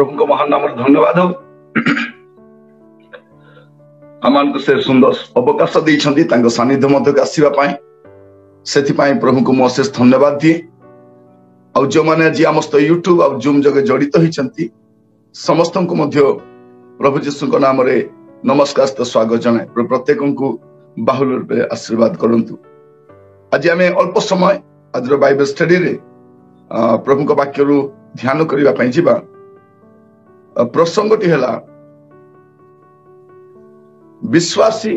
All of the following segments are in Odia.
प्रभु को महान नाम धन्यवाद हो आम से सुंदर अवकाश देते सानिध्य मध्य आसवाई से प्रभु को अशेष धन्यवाद दिए आ जो मैंने आज आम यूट्यूब और जूम जगह जड़ित होती समस्त को प्रभु जीशु नाम नमस्कार स्वागत जनाए प्रत्येक को बाहुल रूपे आशीर्वाद करंतु। आज आम अल्प समय आज बाइबल स्टडी रे प्रभु को वाक्य ध्यान करने जीवा प्रसंगटी है विश्वासी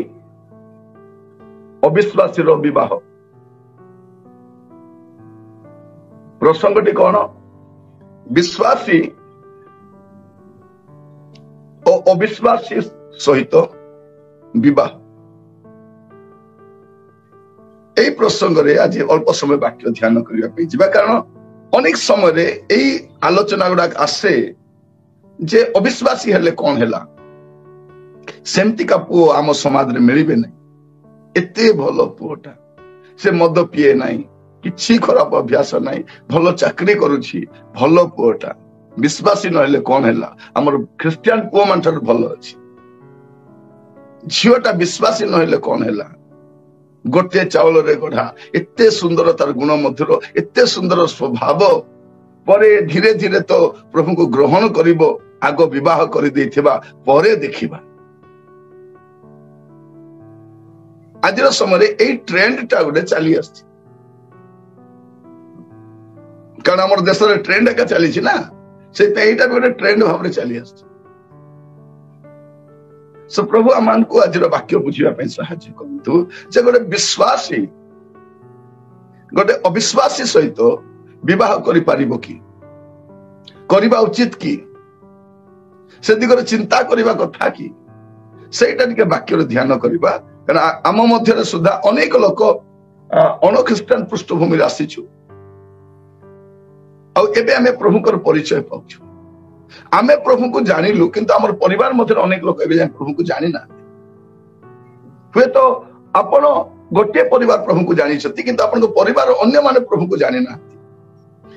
अविश्वासी विवाह। प्रसंगटी कौन? विश्वासी और अविश्वासी सहित विवाह। यही प्रसंग रे आज अल्प समय वाक्य ध्यान करने जीवा कारण अनेक समय यही आलोचना गुड़ा आसे जे अविश्वासी हेले कौन है सेमती का पुओ आम समाज रे मिलिबे नहीं एते भलो पुओटा से मद पिए नहीं किछि खराब अभ्यास नहीं भलो चाकरी करूछि भलो पुओटा विश्वासी नहेले कौन है आमर क्रिश्चियन पुओ मान ठार भलो अछि झियोटा विश्वासी नहेले कौन है गोटे चावल रे गढ़ा एते सुंदर तार गुण मधुर एते सुंदर स्वभाव परे धीरे धीरे तो प्रभु को ग्रहण करिबो आग विवाह कर देथिबा परे देखिबा। आज समय यही ट्रेंड टा गोटे चली आस कारण आम देश ट्रेंड एका चली ना से गोटे ट्रेंड भाव चली आस। प्रभु आम को आज वाक्य बुझापी साहाଯ୍य करतु जे गोटे विश्वासी गोटे अविश्वासी सहित विवाह करिपारिबो कि करिबा उचित कि से दिगरे चिंता करिबा कथा कि सेटा टिके वाक्य ध्यान करिबा कारण आम मध्य सुधा अनेक लोक अनख्रिस्टान पृष्ठभूमि आसीचु आबे आम प्रभुकर परिचय पाउछु आमे प्रभु को जानिलु किंतु आमर परिवार मध्य अनेक लोक एबे प्रभु को जानि ना हुए तो आपण गोटे परिवार प्रभु को जानि छथि किंतु आपण को परिवार अन्य माने प्रभु को जानि ना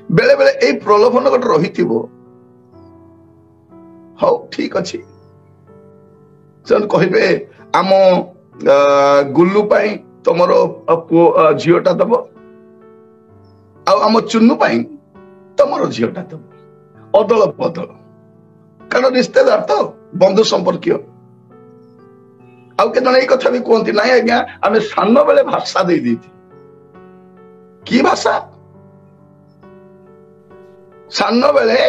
बेले बेले ए प्रलोभन गोटे रहिथिबो हौ ठीक अछि से कहिबे आम गुल्लू पाई तुमर झीटा दब आम चुन्नू पाई तुमर झीटा दब अदल बदल कारण रिश्तेदार तो बंधु संपर्क आउ कथा भी कहती ना आज्ञा आम सान बेले भाषा दे कि भाषा सान बेले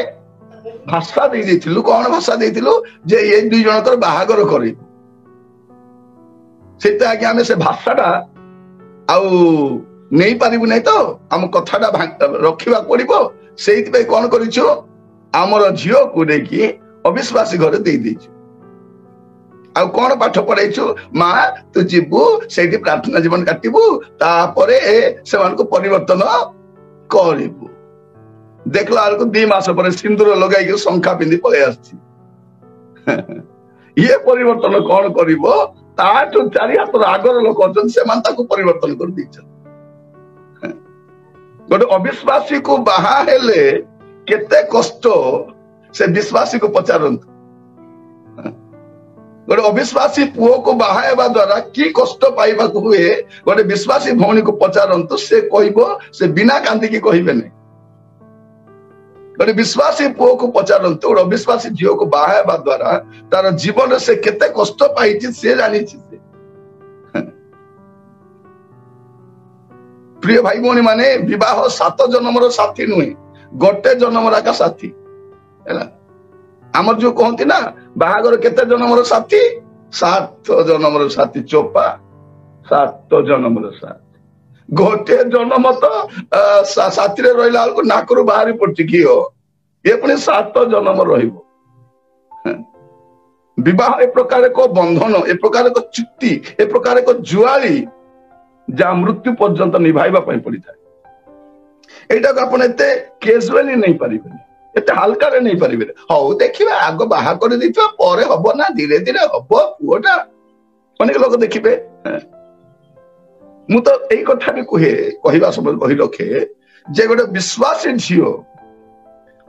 भाषा दे कौन भाषा देलु जे ये दुई जनकर बाहागर कर आज्ञा आम से भाषाटा आउ नहीं पारिबु नहीं तो आम कथाटा रखा पड़ो से कौन करिछु आमर झील को लेकिन अविश्वासी घर दे देछु आ कौन पाठ पढ़ाइछु माँ तू जीवु से प्रार्थना जीवन काटबू तापरे से परिवर्तन करिबु देखला बेलू 2 मास पर सिंदूर लगे शंखा पिंधि पलि आसी ये परिवर्तन कौन करिबो ताठू 4 हाथ आगर लोक अच्छे से परिवर्तन कर दीछन गोटे अविश्वासी को बाहा हेले केते कष्ट से विश्वासी को पचारंतु गोटे अविश्वासी पुओ को बाहा द्वारा कि कष्ट पाइबा हुए गोटे विश्वासी भौणी को पचारंतु से कहबो से बिना कांदी कहबे नहीं गोटे विश्वासी पुओ को पचारंतु गोटे अविश्वासी झील को बाहा द्वारा तार जीवन से केते कष्ट पाई से जानी प्रिय भाई भौणी माने विवाह 7 जन्मर साथी नुहे गोटे जन्मरा का साथी है आमर जो कहती ना बाहागर केते जन्मर साथी 7 जन्मर साथी चोपा 7 जन्मर साथी गोटे जन्म तो साथी रे रहिला को नाकरू बाहरी पड़छि कि हो ये पुनी 7 जन्म रहिबो। विवाह ए प्रकार को बंधन ए प्रकार को चुक्ति ए प्रकार को जुआली जा मृत्यु पर्यंत निभाइबा पई पड़ी थाए एटा को आपण एते कैजुअली नहीं पारिबे एते हल्का रे नहीं पारिबे हौ देखिबा आगो बाहा कर दिथवा परे हबो ना धीरे धीरे हबो पुओटा अनेक लोक देखिबे मु तो एई कथा भी कहे कहबा समय कहि रखे जे गोटे विश्वासी झियो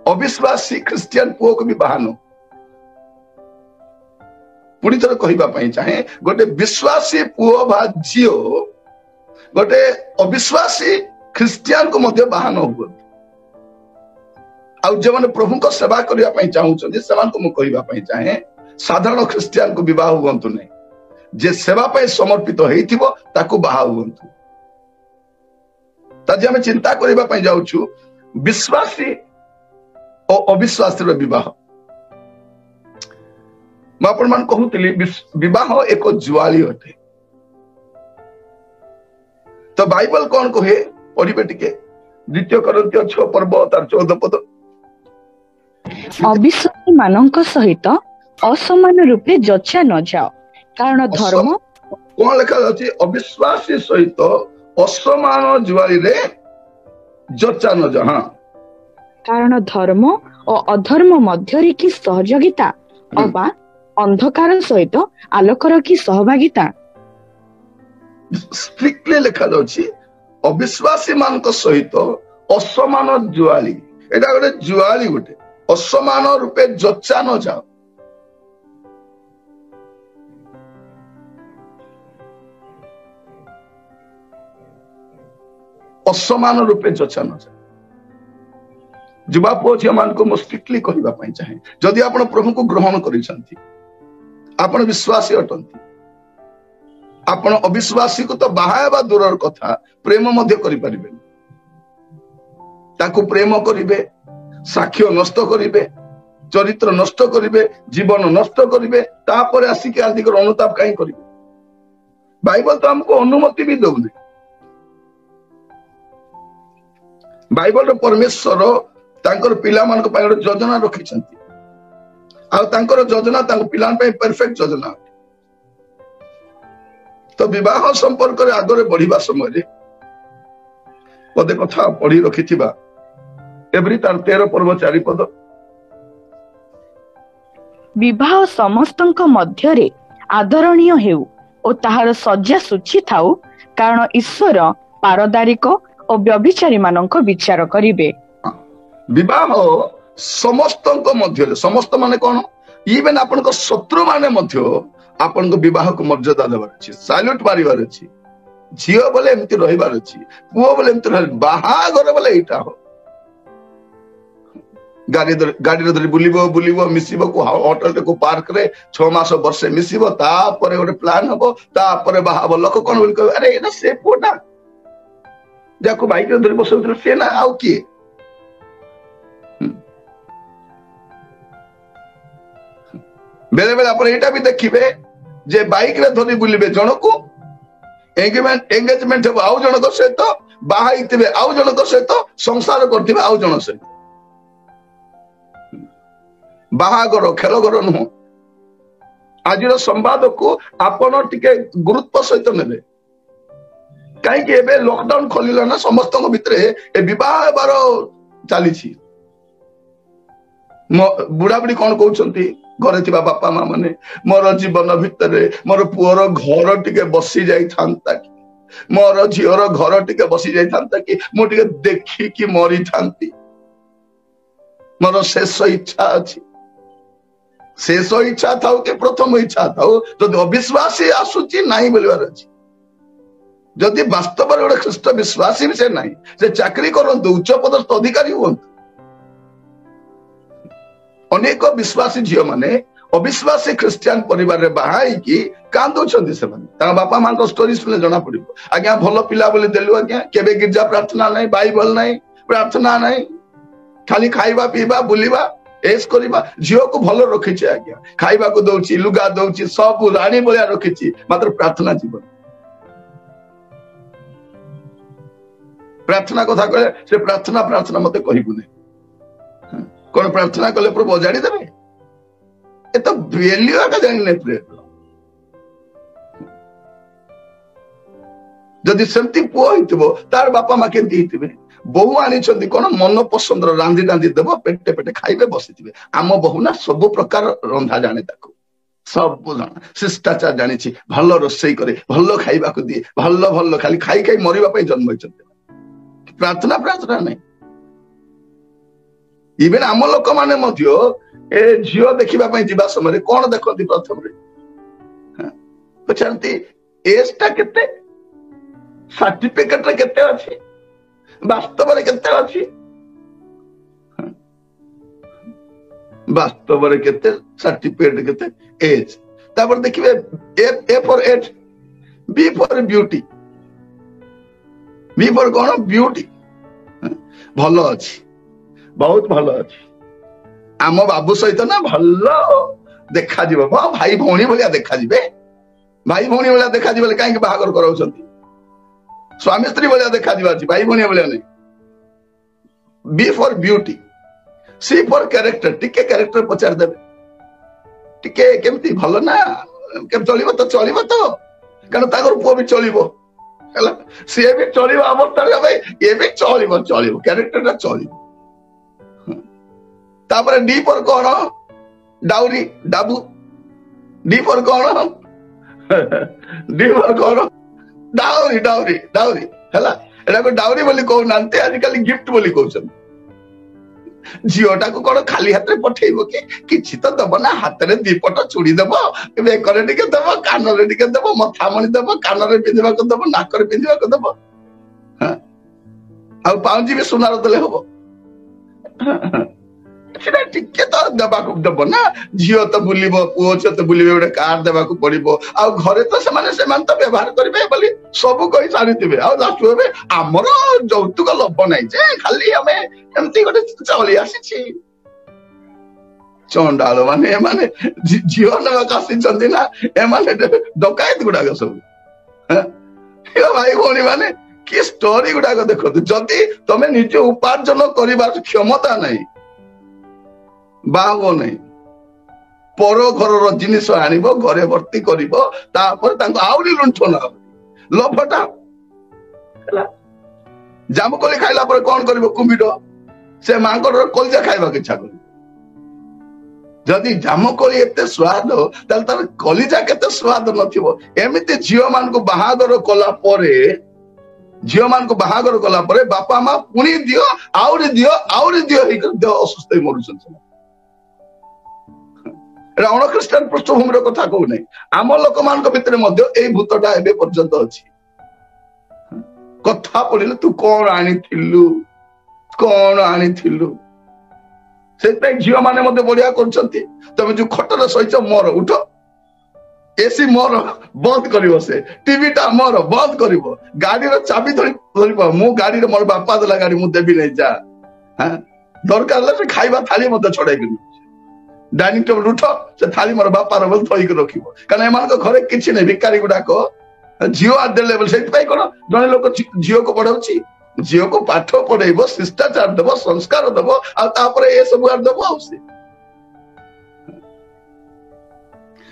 अविश्वासी ख्रिस्टियन पुओ को भी बाहा न पुणी थर कहवाई चाहे गोटे विश्वासी पुओ बा झीओ गोटे अविश्वासी ख्रिस्टियन को मध्य बाहा न हुए जो मैंने प्रभु को सेवा करने चाहूँगी से चाहे साधारण ख्रिस्टियन को विवाह हूँ नहीं जे सेवा समर्पित होता बाहा हूँ ताजी आम चिंता करने जाऊँ विश्वासी और अविश्वासी विवाह मुझे कहूली विवाह एक जुआली अटे तो बाइबल कौन कहे पढ़े टिके 2 कोरिन्थियो 6 पर्व तार 14 पद अविश्वासी मानक सहित असमान रूपे जचा न जाओ कारण धर्म कौन लिखा जाए अविश्वासी सहित असमान जुआली रे जचा न जा हाँ कारण धर्म और अधर्म मध्य की सहयोगिता अबा अंधकार सहित आलोकर की सहभागिता स्ट्रिक्टली लिखा जाए अविश्वासी मान सहित असमान जुआली एटा गोटे जुआली गोटे असमान रूपे जचा न जाओ असमान रूपे जचा न जाओ युवा पुओ झी मान को स्ट्रिक्टली कहवाई चाहे जदि आप प्रभु को ग्रहण कर विश्वासी अटंती आपण अविश्वासी को तो बाहा दूर कथा प्रेम ताकू प्रेम करिवे साक्ष्य नष्ट करिवे चरित्र नष्ट करिवे जीवन नष्ट करिवे तापर आसिक आदि अनुताप कहीं करिवे बाइबल तो हमको अनुमति भी दौनी बाइबल परमेश्वर तांकर पिला मान योजना रखी योजना पिला परफेक्ट योजना तो विवाह संपर्क आगे बढ़िया समय पदे कथा पढ़ी रखि एवरी तार 13 पर्व 4 पद विवाह समस्तଙ୍କ ମଧ୍ୟରେ आदरणीय हेउ ଓ ତାହାର ସଜ୍ଜା ସୂଚୀ ଥାଉ କାରଣ ଈଶ୍ୱର ପାରଦାରିକ ଓ ବ୍ୟଭିଚାରୀ ମାନଙ୍କ ବିଚାର କରିବେ। विवाह समस्त समस्त माने कौन इवेन आपण शत्रु माने आपण विवाह को मर्यादा देवार अच्छी साल्यूट मारिबार अच्छी झील बोले एमती रहिबार अच्छी पुओ बोले एमती बाहाघर बोले एटा हो गाड़ी धरी बुलिबो मिसिबो को होटल को पार्क रे 6 मास वर्षे मिसिबो तापरे गोटे प्लान हबो तापरे बाहाबो लोक कोन बोल कहबे अरे एटा से पोटा जाको बाइक रे धरी बसौथि से ना आउ की बेले बेले आप एटा भी देखिबे जे बाइक रे धरी बुलिबे जण को एंगेजमेंट हो आउ जण को सहित बाहा हितबे आउ जण को सहित संसार करथिबे आउ जण सहित बाहागर खेलगर नुह आज संवाद को आपण टिके गुरुत्व सहित नेबे कहीं एबे लॉकडाउन खोलिला ना समस्त भितर ए विवाह बार चली बुढ़ा बुढ़ी कौन कहते घरे थिबा बापा माँ माने मोर जीवन भितर मोर पुअर घर टिके बसी जाई थांता कि मोर झीर घर टिके बसी जाई थांता कि मु टिके देखी कि मरी थांती मोर शेष इच्छा अछि शेष इच्छा था कि प्रथम इच्छा था जदि अविश्वासी आसुची नहीं बोलबार अछि जदि वास्तव गोटे ख्रीष्ट विश्वासी भी से नहीं से चाकरी करंतु उच्च पदस्थ अधिकारी हुंतु अनेक विश्वासी झील माने अविश्वासी ख्रिस्टियन परिवार रे बाहाई की कांदुछंती से माने बापा मां को स्टोरी सुने जना पड़िबो आज्ञा भलो पिला बोली देलु आज्ञा केबे गिरजा प्रार्थना नहीं बाइबल नहीं प्रार्थना नहीं खाली खाइबा पीबा बुलिबा एस करिबा झील को भलो रखिछि आज्ञा खाइबा को दउछि लुगा दउछि सब रानी बोलिया रखिछि मात्र प्रार्थना जीवन प्रार्थना कथा कहे से प्रार्थना प्रार्थना मते कहिबु नै कौन प्रार्थना कले प्रभु अजाड़ी देवे ए तो वैल्यू आका जानिले प्रेम जदि सेमती पुओ हितबो तार बापा मां केंती हितबे बहु आनी छंदी कोन मन पसंद रांधी रांधी देबो पेटे पेटे खाइबे बसिथिबे आम बहु ना सब प्रकार रंधा जाने ताको सब जाना शिष्टाचार जानी छी भलो रोसई करे भलो खाइबा को दिए भलो भलो खाली खाई खाई मरिबा पई जन्म होइछंती प्रार्थना प्रार्थना नहीं ଇଭେନ ଆମ ଲୋକମାନେ ମଧ୍ୟ ଏ ଝିଅ ଦେଖିବା ପାଇଁ ଯିବା ସମୟରେ କଣ ଦେଖନ୍ତି ପ୍ରଥମରେ ପଚାରନ୍ତି ଏଜ ଟା କେତେ, ସାର୍ଟିଫିକେଟରେ କେତେ ଅଛି, ବାସ୍ତବରେ କେତେ ଅଛି, ବାସ୍ତବରେ କେତେ, ସାର୍ଟିଫିକେଟ କେତେ, ଏଜ। ତାପରେ ଦେଖିବେ ଏ ଫର ଏଜ, ବି ଫର ବିୟୁଟି। ବି ଫର କଣ? ବିୟୁଟି। ଭଲ ଅଛି, ବହୁତ ଭଲ ଅଛି, ଆମ ବାବୁ ସହିତ ନା ଭଲ ଦେଖାଯିବ, ଭାଇ ଭଉଣୀ ଭଳିଆ ଦେଖାଯିବେ, ଭାଇ ଭଉଣୀ ଭଳିଆ ଦେଖାଯିବ ବୋଲି କାହିଁକି ବାହାଘର କରାଉଛନ୍ତି? ସ୍ୱାମୀ ସ୍ତ୍ରୀ ଭଳିଆ ଦେଖାଯିବା ଅଛି, ଭାଇ ଭଉଣୀ ଭଳିଆ ନାହିଁ। ବି ଫର ବିୟୁଟି, ସି ଫର କ୍ୟାରେକ୍ଟର। ଟିକେ କ୍ୟାରେକ୍ଟର ପଚାରିଦେବେ, ଟିକେ କେମିତି ଭଲ ନା, କେମିତି ଚଳିବ ତ, ଚଳିବ ତ, କାରଣ ତାଙ୍କର ପୁଅ ବି ଚଳିବ ହେଲା, ସିଏ ବି ଚଳିବ ଅବସ୍ଥାରେ ଭାଇ, ଇଏ ବି ଚଳିବ, ଚଳିବ, କ୍ୟାରେକ୍ଟରଟା ଚଳିବ। ତାପରେ ଡି ଫର କଣ? ଡାଉରି, ଡାବୁ। ଡି ଫର କଣ? ଡି ଫର କଣ? ଡାଉରି, ଡାଉରି, ଡାଉରି ହେଲା। ଏଟାକୁ ଡାଉରି ବୋଲି କହୁନାହାନ୍ତି, ଆଜିକାଲି ଗିଫ୍ଟ ବୋଲି କହୁଛନ୍ତି। ଝିଅଟାକୁ କଣ ଖାଲି ହାତରେ ପଠେଇବ କି? କିଛି ତ ଦବ ନା, ହାତରେ 2 ପଟ ଚୁଡ଼ି ଦବ, ବେକରେ ଟିକେ ଦବ, କାନରେ ଟିକେ ଦବ, ମଥାମଣି ଦବ, କାନରେ ପିନ୍ଧିବାକୁ ଦବ, ନାକରେ ପିନ୍ଧିବାକୁ ଦବ, ଆଉ ପାଉଁଜି ବି ସୁନାର ଦେଲେ ହବ। ସେଟା ଟିକେ ତ ଦେବାକୁ ଦବ ନା। ଝିଅ ତ ବୁଲିବ, ପୁଅ ଝିଅ ତ ବୁଲିବେ, ଗୋଟେ କାର ଦେବାକୁ ପଡିବ, ଆଉ ଘରେ ତ ସେମାନେ ତ ବ୍ୟବହାର କରିବେ ବୋଲି ସବୁ କହି ସାରିଥିବେ। ଆଉ ଲାଷ୍ଟ ଏବେ ଆମର ଯୌତୁକ ଲୋଭ ନାହିଁ ଯେ, ଖାଲି ଆମେ ଏମିତି ଗୋଟେ ଚଳି ଆସିଛି। ଚଣ୍ଡାଳ ମାନେ ଏମାନେ ଝିଅ ନେବାକୁ ଆସିଛନ୍ତି ନା, ଏମାନେ ଡକାୟତ ଗୁଡାକ ସବୁ। ଭାଇ ଭଉଣୀ ମାନେ କି ଷ୍ଟୋରି ଗୁଡାକ ଦେଖନ୍ତୁ। ଯଦି ତମେ ନିଜ ଉପାର୍ଜନ କରିବାର କ୍ଷମତା ନାହିଁ, ବାହା ହୁଅ ନାହିଁ। ପର ଘରର ଜିନିଷ ଆଣିବ, ଘରେ ଭର୍ତ୍ତି କରିବ, ତାପରେ ତାଙ୍କୁ ଆହୁରି ଲୁଣ୍ଠନ, ଲୋଭଟା ହେଲା। ଜାମୁକୋଳି ଖାଇଲା ପରେ କଣ କରିବ କୁମ୍ଭୀର? ସେ ମାଙ୍କଡର କଲିଜା ଖାଇବାକୁ ଇଚ୍ଛା କରିବ। ଯଦି ଜାମୁକୋଳି ଏତେ ସ୍ୱାଦ, ତାହେଲେ ତାର କଲିଜା କେତେ ସ୍ୱାଦ ନଥିବ। ଏମିତି ଝିଅ ମାନଙ୍କୁ ବାହାଘର କଲା ପରେ, ବାପା ମା ପୁଣି ଦିଅ, ଆହୁରି ଦିଅ, ଆହୁରି ଦିଅ ହେଇକି ଦେହ ଅସୁସ୍ଥ ହେଇ ମରୁଛନ୍ତି। ଏଟା ଅଣଖ୍ରୀଷ୍ଟିଆନ ପୃଷ୍ଠଭୂମିର କଥା କହୁନାହିଁ, ଆମ ଲୋକମାନଙ୍କ ଭିତରେ ମଧ୍ୟ ଏଇ ଭୂତଟା ଏବେ ପର୍ଯ୍ୟନ୍ତ ଅଛି। କଥା ପଡିଲେ ତୁ କଣ ଆଣିଥିଲୁ, କଣ ଆଣିଥିଲୁ। ସେଥିପାଇଁ ଝିଅ ମାନେ ମଧ୍ୟ ବଢିଆ କରୁଛନ୍ତି। ତମେ ଯୋଉ ଖଟରେ ଶୋଇଛ, ମୋର ଉଠ, ଏସି ମୋର ବନ୍ଦ କରିବ, ସେ ଟିଭି ଟା ମୋର ବନ୍ଦ କରିବ, ଗାଡିର ଚାବି ଧରିବ, ମୁଁ ଗାଡିରେ, ମୋର ବାପା ଦେଲା ଗାଡି, ମୁଁ ଦେବି ନାହିଁ, ଯା। ଦରକାର ହେଲେ ସେ ଖାଇବା ଥାଳି ମଧ୍ୟ ଛଡେଇକି ଡାଇନିଂ ଟେବୁଲ ଉଠ, ସେ ଥାଳି ମୋର ବାପାର ବୋଲି ଥୋଇକି ରଖିବ। କାରଣ ଏମାନଙ୍କ ଘରେ କିଛି ନାହିଁ, ଭିକାରୀ ଗୁଡାକ ଝିଅ ଦେଲେ ବୋଲି। ସେଇଥିପାଇଁ କଣ ଜଣେ ଲୋକ ଝିଅକୁ ପଢାଉଛି, ଝିଅକୁ ପାଠ ପଢେଇବ, ଶିଷ୍ଟାଚାର ଦେବ, ସଂସ୍କାର ଦେବ, ଆଉ ତାପରେ ଏସବୁ ଦବ। ଆଉ ସେ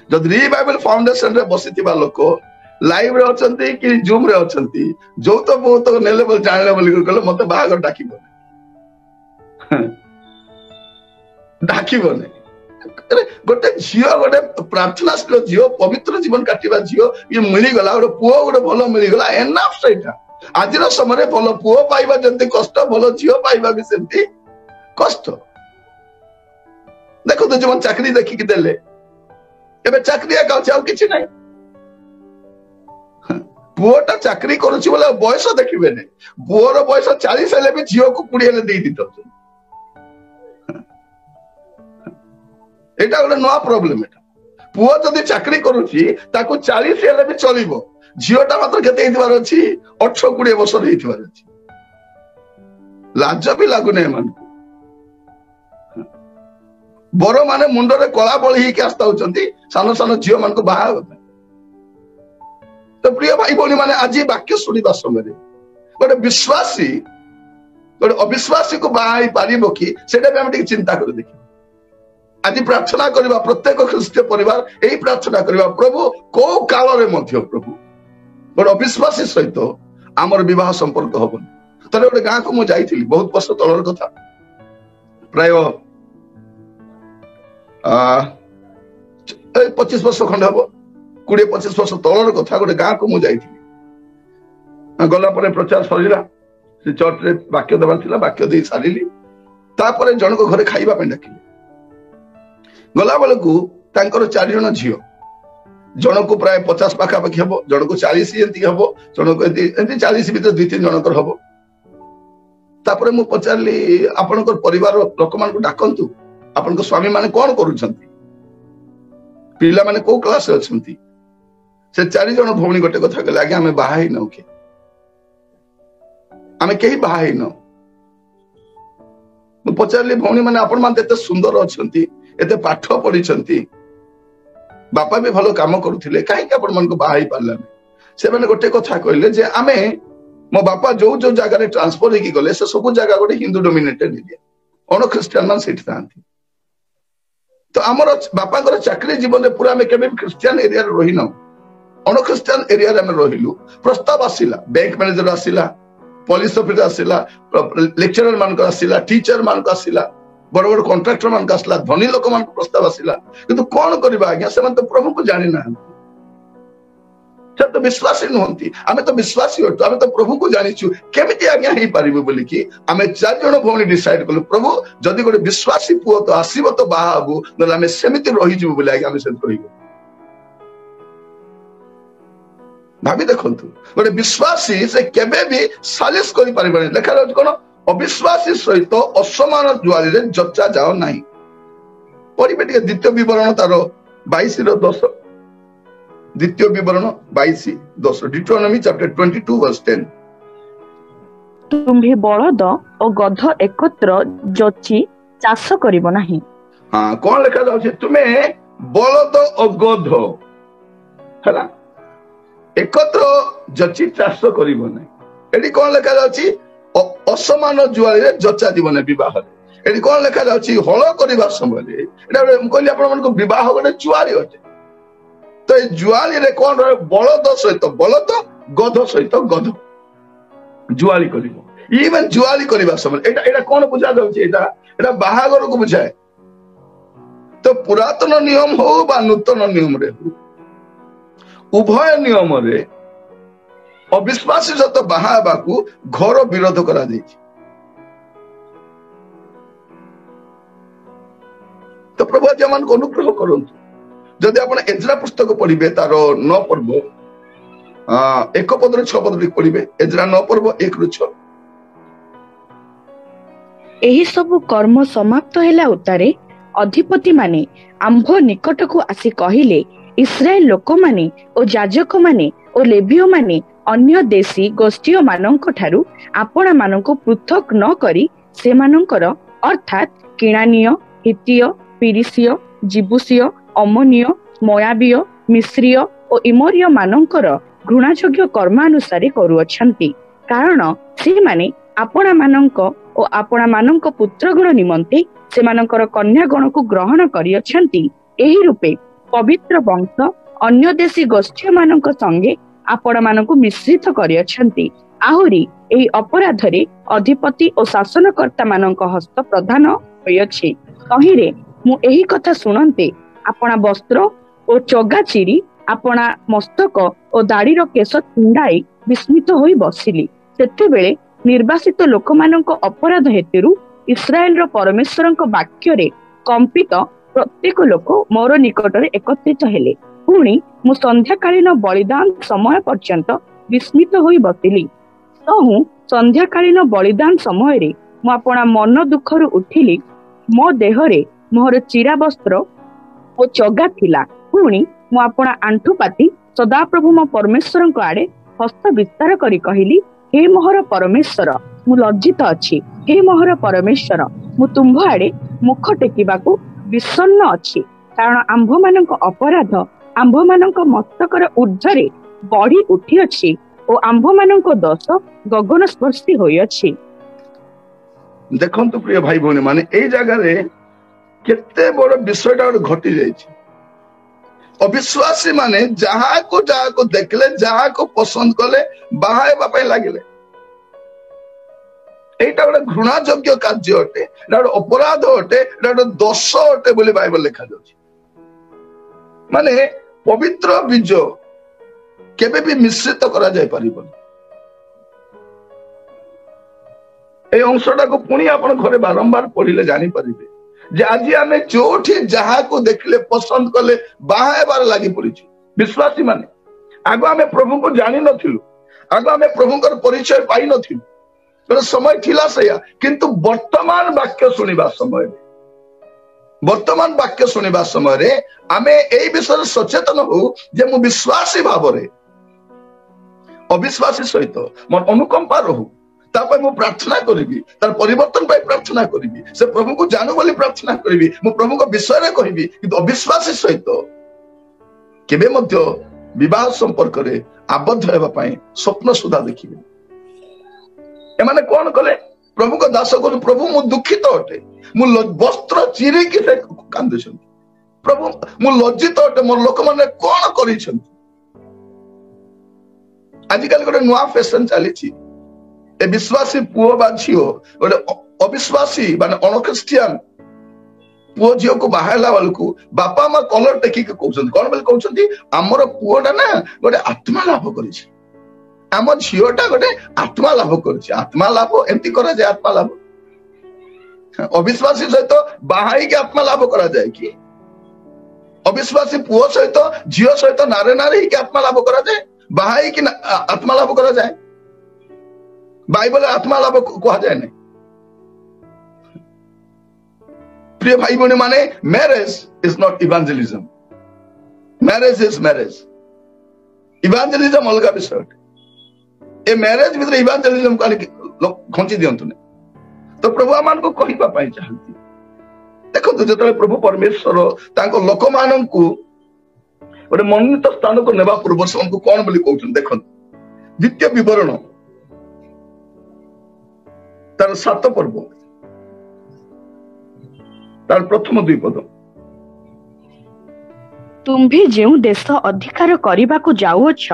ଯଦି ରିଭାଇଭାଲ ଫାଉଣ୍ଡେସନ ରେ ବସିଥିବା ଲୋକ ଲାଇଭ ରେ ଅଛନ୍ତି କି ଜୁମ ରେ ଅଛନ୍ତି, ଯୌତ ବହୁତ ନେଲେ ବୋଲି ଜାଣିଲେ ବୋଲି କହିଲେ ମତେ ବାହାଘର ଡାକିବନି। ଗୋଟେ ଝିଅ, ଗୋଟେ ପ୍ରାର୍ଥନାଶୀଳ ଝିଅ, ପବିତ୍ର ଜୀବନ କାଟିବା ଝିଅ ଇଏ ମିଳିଗଲା, ଗୋଟେ ପୁଅ ଗୋଟେ ଭଲ ମିଳିଗଲା, ଏନାଫ ସେଇଟା। ଆଜିର ସମୟରେ ଭଲ ପୁଅ ପାଇବା ଯେମିତି କଷ୍ଟ, ଭଲ ଝିଅ ପାଇବା ବି ସେମିତି କଷ୍ଟ। ଦେଖନ୍ତୁ ଯୋଉମାନେ ଚାକିରି ଦେଖିକି ଦେଲେ, ଏବେ ଚାକିରି ଏକା ଅଛି, ଆଉ କିଛି ନାହିଁ। ପୁଅଟା ଚାକିରି କରୁଛି ବୋଲେ ବୟସ ଦେଖିବେନି, ପୁଅର ବୟସ 40 ହେଲେ ବି ଝିଅକୁ 20 ହେଲେ ଦେଇ ଦେଇଥାଉଛନ୍ତି। ଏଇଟା ଗୋଟେ ନୂଆ ପ୍ରୋବ୍ଲେମ। ଏଟା ପୁଅ ଯଦି ଚାକିରି କରୁଛି, ତାକୁ 40 ହେଲେ ବି ଚଳିବ, ଝିଅଟା ମାତ୍ର କେତେ ହେଇଥିବାର ଅଛି? 18-20 ବର୍ଷର ହେଇଥିବାର ଅଛି। ଲାଜ ବି ଲାଗୁନି ଏମାନଙ୍କୁ। ବର ମାନେ ମୁଣ୍ଡରେ କଳା ବଳି ହେଇକି ଆସିଥାଉଛନ୍ତି ସାନ ସାନ ଝିଅ ମାନଙ୍କୁ ବାହା ହେବା ପାଇଁ। ତ ପ୍ରିୟ ଭାଇ ଭଉଣୀ ମାନେ, ଆଜି ବାକ୍ୟ ଶୁଣିବା ସମୟରେ ଗୋଟେ ବିଶ୍ୱାସୀ ଗୋଟେ ଅବିଶ୍ୱାସୀକୁ ବାହା ହେଇପାରିବ କି, ସେଇଟା ବି ଆମେ ଟିକେ ଚିନ୍ତା କରି ଦେଖିବା। ଆଜି ପ୍ରାର୍ଥନା କରିବା, ପ୍ରତ୍ୟେକ ଖ୍ରୀଷ୍ଟୀୟ ପରିବାର ଏଇ ପ୍ରାର୍ଥନା କରିବା, ପ୍ରଭୁ କୋଉ କାଳରେ ମଧ୍ୟ ପ୍ରଭୁ ଗୋଟେ ଅବିଶ୍ୱାସୀ ସହିତ ଆମର ବିବାହ ସମ୍ପର୍କ ହବନି। ଥରେ ଗୋଟେ ଗାଁକୁ ମୁଁ ଯାଇଥିଲି, ବହୁତ ବର୍ଷ ତଳର କଥା, ପ୍ରାୟ 25 ବର୍ଷ ଖଣ୍ଡେ ହବ, 20-25 ବର୍ଷ ତଳର କଥା। ଗୋଟେ ଗାଁକୁ ମୁଁ ଯାଇଥିଲି, ଗଲା ପରେ ପ୍ରଚାର ସରିଲା, ସେ ଚର୍ଚ୍ଚରେ ବାକ୍ୟ ଦେବାର ଥିଲା, ବାକ୍ୟ ଦେଇ ସାରିଲି। ତାପରେ ଜଣକ ଘରେ ଖାଇବା ପାଇଁ ଡାକିଲେ। ଗଲା ବେଳକୁ ତାଙ୍କର 4 ଜଣ ଝିଅ, ଜଣକୁ ପ୍ରାୟ 50 ପାଖାପାଖି ହବ, ଜଣକୁ 40 ଏମିତି ହବ, ଜଣକୁ ଏମିତି 40 ଭିତରେ 2-3 ଜଣଙ୍କର ହବ। ତାପରେ ମୁଁ ପଚାରିଲି ଆପଣଙ୍କର ପରିବାର ଲୋକମାନଙ୍କୁ ଡାକନ୍ତୁ, ଆପଣଙ୍କ ସ୍ୱାମୀ ମାନେ କଣ କରୁଛନ୍ତି, ପିଲାମାନେ କୋଉ କ୍ଲାସରେ ଅଛନ୍ତି? ସେ 4 ଜଣ ଭଉଣୀ ଗୋଟେ କଥା କହିଲେ, ଆଜ୍ଞା ଆମେ ବାହା ହେଇନାଉ, ଆମେ କେହି ବାହା ହେଇନାଉ। ମୁଁ ପଚାରିଲି ଭଉଣୀ ମାନେ ଆପଣ ମାନେ ଏତେ ସୁନ୍ଦର ଅଛନ୍ତି, ଏତେ ପାଠ ପଢିଛନ୍ତି, ବାପା ବି ଭଲ କାମ କରୁଥିଲେ, କାହିଁକି ଆପଣ ମାନଙ୍କୁ ବାହା ହେଇ ପାରିଲାନି? ସେମାନେ ଗୋଟେ କଥା କହିଲେ ଯେ ଆମେ, ମୋ ବାପା ଯୋଉ ଯୋଉ ଜାଗାରେ ଟ୍ରାନ୍ସଫର ହେଇକି ଗଲେ ସେ ସବୁ ଜାଗା ଗୋଟେ ହିନ୍ଦୁ ଡୋମିନେଟେଡ ଏରିଆ, ଅଣ ଖ୍ରୀଷ୍ଟିଆନ ମାନେ ସେଠି ଥାନ୍ତି। ତ ଆମର ବାପାଙ୍କର ଚାକିରି ଜୀବନରେ ପୁରା ଆମେ କେବେ ଖ୍ରୀଷ୍ଟିଆନ ଏରିଆରେ ରହିନାଉ, ଅଣ ଖ୍ରୀଷ୍ଟିଆନ ଏରିଆରେ ଆମେ ରହିଲୁ। ପ୍ରସ୍ତାବ ଆସିଲା, ବ୍ୟାଙ୍କ ମ୍ୟାନେଜର ଆସିଲା, ପୋଲିସ ଅଫିସର ଆସିଲା, ଲେକ୍ଚରର ମାନଙ୍କ ଆସିଲା, ଟିଚର ମାନଙ୍କୁ ଆସିଲା, ବଡ ବଡ କଣ୍ଟ୍ରାକ୍ଟର ମାନଙ୍କୁ ଆସିଲା, ଧନୀ ଲୋକମାନଙ୍କୁ ପ୍ରସ୍ତାବ ଆସିଲା। କିନ୍ତୁ କଣ କରିବା ଆଜ୍ଞା, ସେମାନେ ତ ପ୍ରଭୁକୁ ଜାଣିନାହାନ୍ତି, ସେ ତ ବିଶ୍ୱାସୀ ନୁହନ୍ତି, ଆମେ ତ ବିଶ୍ୱାସୀ ଅଟୁ, ଆମେ ତ ପ୍ରଭୁକୁ ଜାଣିଛୁ, କେମିତି ଆଜ୍ଞା ହେଇପାରିବୁ ବୋଲିକି ଆମେ 4 ଜଣ ଭଉଣୀ ଡିସାଇଡ କଲୁ, ପ୍ରଭୁ ଯଦି ଗୋଟେ ବିଶ୍ୱାସୀ ପୁଅ ତ ଆସିବ ତ ବାହା ହବୁ, ନହେଲେ ଆମେ ସେମିତି ରହିଯିବୁ ବୋଲି ଆଜ୍ଞା ଆମେ ସେମିତି ରହିବୁ। ଭାବି ଦେଖନ୍ତୁ, ଗୋଟେ ବିଶ୍ୱାସୀ ସେ କେବେ ବି ସାଲିସ କରିପାରିବନି। ଲେଖାଯାଉଛି କଣ, ଅବିଶ୍ୱାସୀ ସହିତ ଅସମାନ ଜୁଆଲିରେ ଯଚା ଯାଅ ନାହିଁ। ପଢିବେ ଟିକେ ଦ୍ୱିତୀୟ ବିବରଣ ତାର 22:10, ଦ୍ୱିତୀୟ ବିବରଣ 22:10, Deuteronomy chapter 22 verse 10। ତୁମ୍ଭେ ବଳଦ ଓ ଗଧ ଏକତ୍ର ଯୋଚି ଚାଷ କରିବ ନାହିଁ। ହଁ, କଣ ଲେଖାଯାଉଛି, ତୁମେ ବଳଦ ଓ ଗଧ ହେଲା ଏକତ୍ର ଯୋଚି ଚାଷ କରିବ ନାହିଁ। ଏଠି କଣ ଲେଖାଯାଉଛି, ଅସମାନ ଜୁଆଳିରେ ଯଚା ଯିବ ନାହିଁ ବିବାହରେ। ଏଠି କଣ ଲେଖାଯାଉଛି, ହଳ କରିବା ସମୟରେ, ଏଟା ମୁଁ କହିଲି ଆପଣ ମାନଙ୍କୁ ବିବାହ ଗୋଟେ ଜୁଆଳି ଅଟେ। ତ ଏଇ ଜୁଆଳିରେ କଣ ରହେ, ବଳଦ ସହିତ ବଳଦ, ଗଧ ସହିତ ଗଧ ଜୁଆଳି କରିବ। ଇଭେନ ଜୁଆଳି କରିବା ସମୟରେ ଏଇଟା କଣ ବୁଝା ଯାଉଛି, ଏଇଟା ବାହାଘରକୁ ବୁଝାଏ। ତ ପୁରାତନ ନିୟମ ହଉ ବା ନୂତନ ନିୟମରେ ହଉ, ଉଭୟ ନିୟମରେ ଅବିଶ୍ୱାସୀ ସହିତ ବାହା ହେବାକୁ ଘର ବିରୋଧ କରାଯାଇଛି। ତ ପ୍ରଭୁ ଆଜି ଆମମାନଙ୍କୁ ଅନୁଗ୍ରହ କରନ୍ତୁ। ଯଦି ଆପଣ ଏଜ୍ରା ପୁସ୍ତକ ପଢିବେ, ତାର 9 ପର୍ବ 1 ପଦରେ 6 ପଦ ପଢିବେ, ଏଜ୍ରା 9 ପର୍ବ 1-6। ଏହି ସବୁ କର୍ମ ସମାପ୍ତ ହେଲା ଉତ୍ତାରେ ଅଧିପତି ମାନେ ଆମ୍ଭ ନିକଟକୁ ଆସି କହିଲେ, ଇସ୍ରାଏଲ ଲୋକମାନେ ଓ ଯାଜକମାନେ ଓ ଲେବୀୟ ମାନେ ଅନ୍ୟ ଦେଶୀ ଗୋଷ୍ଠୀୟ ମାନଙ୍କ ଠାରୁ ଆପଣା ମାନଙ୍କୁ ପୃଥକ ନ କରି ସେମାନଙ୍କର ଅର୍ଥାତ୍ କିଣାନୀୟ, ହିତୀୟ, ପିରିସିୟ, ଜିବୁସିୟ, ଅମନୀୟ, ମୋୟାବୀୟ, ମିଶ୍ରୀୟ ଓ ଇମରୀୟ ମାନଙ୍କର ଘୃଣାଯୋଗ୍ୟ କର୍ମାନୁସାରେ କରୁଅଛନ୍ତି। କାରଣ ସେମାନେ ଆପଣା ମାନଙ୍କ ଓ ଆପଣା ମାନଙ୍କ ପୁତ୍ରଗଣ ନିମନ୍ତେ ସେମାନଙ୍କର କନ୍ୟାଗଣକୁ ଗ୍ରହଣ କରିଅଛନ୍ତି। ଏହି ରୂପେ ପବିତ୍ର ବଂଶ ଅନ୍ୟ ଦେଶୀ ଗୋଷ୍ଠୀ ମାନଙ୍କ ସଙ୍ଗେ ଆପଣ ମାନଙ୍କୁ ମିଶ୍ରିତ କରିଅଛନ୍ତି। ଆହୁରି ଏହି ଅପରାଧରେ ଅଧିପତି ଓ ଶାସନକର୍ତ୍ତା ମାନଙ୍କ ହସ୍ତ ପ୍ରଧାନ ହୋଇଅଛି। ତହିଁରେ ମୁଁ ଏହି କଥା ଶୁଣନ୍ତେ ଆପଣା ବସ୍ତ୍ର ଓ ଚଗା ଚିରି ଆପଣା ମସ୍ତକ ଓ ଦାଢ଼ିର କେଶ ଛିଣ୍ଡାଇ ବିସ୍ମିତ ହୋଇ ବସିଲି। ସେତେବେଳେ ନିର୍ବାସିତ ଲୋକମାନଙ୍କ ଅପରାଧ ହେତୁରୁ ଇସ୍ରାଏଲର ପରମେଶ୍ୱରଙ୍କ ବାକ୍ୟରେ କମ୍ପିତ ପ୍ରତ୍ୟେକ ଲୋକ ମୋର ନିକଟରେ ଏକତ୍ରିତ ହେଲେ। ପୁଣି ମୁଁ ସନ୍ଧ୍ୟାକାଳୀନ ବଳିଦାନ ସମୟ ପର୍ଯ୍ୟନ୍ତ ବିସ୍ମିତ ହୋଇ ବସିଲି। ତହୁଁ ସନ୍ଧ୍ୟାକାଳୀନ ବଳିଦାନ ସମୟରେ ମୁଁ ଆପଣା ମନ ଦୁଃଖରୁ ଉଠିଲି। ମୋ ଦେହରେ ମୋର ଚିରା ବସ୍ତ୍ର ଓ ଚଗା ଥିଲା। ପୁଣି ମୁଁ ଆପଣା ଆଣ୍ଠୁ ପାତି ସଦାପ୍ରଭୁ ମୋ ପରମେଶ୍ୱରଙ୍କ ଆଡେ ହସ୍ତ ବିସ୍ତାର କରି କହିଲି, ହେ ମୋହର ପରମେଶ୍ୱର, ମୁଁ ଲଜ୍ଜିତ ଅଛି। ହେ ମୋହର ପରମେଶ୍ୱର, ମୁଁ ତୁମ୍ଭ ଆଡେ ମୁଖ ଟେକିବାକୁ ବିଷଣ୍ଣ ଅଛି। କାରଣ ଆମ୍ଭମାନଙ୍କ ଅପରାଧ ଆମ୍ଭମାନଙ୍କ ମସ୍ତକର ଊର୍ଦ୍ଧ୍ୱରେ ବଢି ଉଠିଅଛି ଓ ଆମ୍ଭମାନଙ୍କ ଦୋଷ ଗଗନ ସ୍ପର୍ଶୀ ହୋଇଅଛି। ଦେଖନ୍ତୁ ପ୍ରିୟ ଭାଇ ଭଉଣୀ ମାନେ, ଏଇ ଜାଗାରେ କେତେ ବଡ ବିଷୟଟା ଗୋଟେ ଘଟି ଯାଇଛି। ଅବିଶ୍ୱାସୀ ମାନେ ଯାହାକୁ ଦେଖିଲେ, ଯାହାକୁ ପସନ୍ଦ କଲେ, ବାହା ହେବା ପାଇଁ ଲାଗିଲେ। এইটা ଗୋଟେ ଘୃଣା ଯୋଗ୍ୟ କାର୍ଯ୍ୟ ଅଟେ, ଏଟା ଗୋଟେ ଅପରାଧ ଅଟେ, ଏଟା ଗୋଟେ ଦୋଷ ଅଟେ ବୋଲି ବାଇବଲ ଲେଖାଯାଉଛି। ମାନେ ପବିତ୍ର ବୀଜ କେବେ ବି ମିଶ୍ରିତ କରାଯାଇ ପାରିବନି। এই অংশটাକୁ পুଣି ଆପଣ ଘରେ ବାରମ୍ବାର ପଢିଲେ ଜାଣିପାରିବେ ଯେ ଆଜି ଆମେ ଯୋଉଠି ଯାହାକୁ ଦେଖିଲେ ପସନ୍ଦ କଲେ ବାହା ହେବାର ଲାଗି ପଡିଛୁ। ବିଶ୍ୱାସୀ ମାନେ ଆଗ ଆମେ ପ୍ରଭୁଙ୍କୁ ଜାଣିନଥିଲୁ, ଆଗ ଆମେ ପ୍ରଭୁଙ୍କର ପରିଚୟ ପାଇନଥିଲୁ, ଗୋଟେ ସମୟ ଥିଲା ସେଇଆ। କିନ୍ତୁ ବର୍ତ୍ତମାନ ବାକ୍ୟ ଶୁଣିବା ସମୟରେ ଆମେ ଏଇ ବିଷୟରେ ସଚେତନ ହଉ ଯେ ମୁଁ ବିଶ୍ୱାସୀ ଭାବରେ ଅବିଶ୍ୱାସୀ ସହିତ ମୋର ଅନୁକମ୍ପା ରହୁ, ତା ପାଇଁ ମୁଁ ପ୍ରାର୍ଥନା କରିବି, ତାର ପରିବର୍ତ୍ତନ ପାଇଁ ପ୍ରାର୍ଥନା କରିବି, ସେ ପ୍ରଭୁଙ୍କୁ ଜାଣୁ ବୋଲି ପ୍ରାର୍ଥନା କରିବି, ମୁଁ ପ୍ରଭୁଙ୍କ ବିଷୟରେ କହିବି। କିନ୍ତୁ ଅବିଶ୍ୱାସୀ ସହିତ କେବେ ମଧ୍ୟ ବିବାହ ସମ୍ପର୍କରେ ଆବଦ୍ଧ ହେବା ପାଇଁ ସ୍ୱପ୍ନ ସୁଦ୍ଧା ଦେଖିବେ। ଏମାନେ କଣ କଲେ? ପ୍ରଭୁଙ୍କ ଦାସ କହୁ, ପ୍ରଭୁ ମୁଁ ଦୁଃଖିତ ଅଟେ, ମୁଁ ବସ୍ତ୍ର ଚିରିକି ସେ କାନ୍ଦୁଛନ୍ତି। ପ୍ରଭୁ ମୁଁ ଲଜ୍ଜିତ ଅଟେ, ମୋର ଲୋକମାନେ କଣ କରିଛନ୍ତି? ଆଜିକାଲି ଗୋଟେ ନୂଆ ଫ୍ୟାସନ ଚାଲିଛି, ଏ ବିଶ୍ୱାସୀ ପୁଅ ବା ଝିଅ ଗୋଟେ ଅବିଶ୍ୱାସୀ ମାନେ ଅଣଖ୍ରୀଷ୍ଟିଆନ ପୁଅ ଝିଅକୁ ବାହା ହେଲା ବେଳକୁ ବାପା ମା କଲର ଟେକିକି କହୁଛନ୍ତି, କଣ ବୋଲି କହୁଛନ୍ତି? ଆମର ପୁଅଟା ନା ଗୋଟେ ଆତ୍ମା ଲାଭ କରିଛି, ଆମ ଝିଅଟା ଗୋଟେ ଆତ୍ମା ଲାଭ କରିଛି। ଆତ୍ମା ଲାଭ ଏମିତି କରାଯାଏ? ଆତ୍ମା ଲାଭ ଅବିଶ୍ୱାସୀ ସହିତ ବାହା ହେଇକି ଆତ୍ମା ଲାଭ କରାଯାଏ କି? ଅବିଶ୍ୱାସୀ ପୁଅ ସହିତ ଝିଅ ସହିତ ନାରେ ନାରେ ହେଇକି ଆତ୍ମା ଲାଭ କରାଯାଏ? ବାହା ହେଇକି ଆତ୍ମା ଲାଭ କରାଯାଏ? ବାଇବଲରେ ଆତ୍ମା ଲାଭ କୁହାଯାଏ ନାହିଁ। ପ୍ରିୟ ଭାଇ ଭଉଣୀ ମାନେ, marriage is not evangelism, marriage is marriage. Evangelism ଅଲଗା ବିଷୟ। ଏ ମ୍ୟାରେଜ ଭିତରେ ଇଭାଞ୍ଜେଲିଜମ ଖଞ୍ଜି ଦିଅନ୍ତୁ ନାହିଁ। ତ ପ୍ରଭୁ ଆମମାନଙ୍କୁ କହିବା ପାଇଁ ଚାହାନ୍ତି, ଦେଖନ୍ତୁ ଯେତେବେଳେ ପ୍ରଭୁ ପରମେଶ୍ୱର ତାଙ୍କ ଲୋକମାନଙ୍କୁ ଗୋଟେ ମନୋନୀତ ସ୍ଥାନକୁ ନେବା ପୂର୍ବରୁ ସେମାନଙ୍କୁ କଣ ବୋଲି କହୁଛନ୍ତି ଦେଖନ୍ତୁ। ଦ୍ୱିତୀୟ ବିବରଣ ତାର 7 ପର୍ବ ତାର ପ୍ରଥମ 2 ପଦ। ତୁମ୍ଭେ ଯେଉଁ ଦେଶ ଅଧିକାର କରିବାକୁ ଯାଉଅଛ,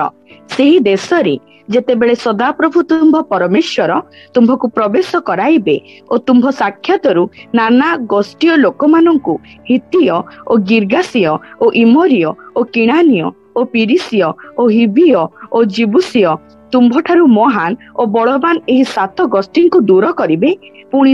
ସେହି ଦେଶରେ ଯେତେବେଳେ ସଦାପ୍ରଭୁ ତୁମ୍ଭ ପରମେଶ୍ୱର ତୁମ୍ଭକୁ ପ୍ରବେଶ କରାଇବେ ଓ ତୁମ୍ଭ ସାକ୍ଷାତରୁ ନାନା ଗୋଷ୍ଠୀୟ ଲୋକମାନଙ୍କୁ ହିତୀୟ ଓ ଗିର୍ଗାସୀୟ ଓ ଇମୋରୀୟ ଓ କିଣାନୀୟ ଓ ପିରିସୀୟ ଓ ହିବିୟ ଓ ଜିବୁସୀୟ ତୁମ୍ଭଠାରୁ ମହାନ ଓ ବଳବାନ ଏହି 7 ଗୋଷ୍ଠୀଙ୍କୁ ଦୂର କରିବେ। ପୁଣି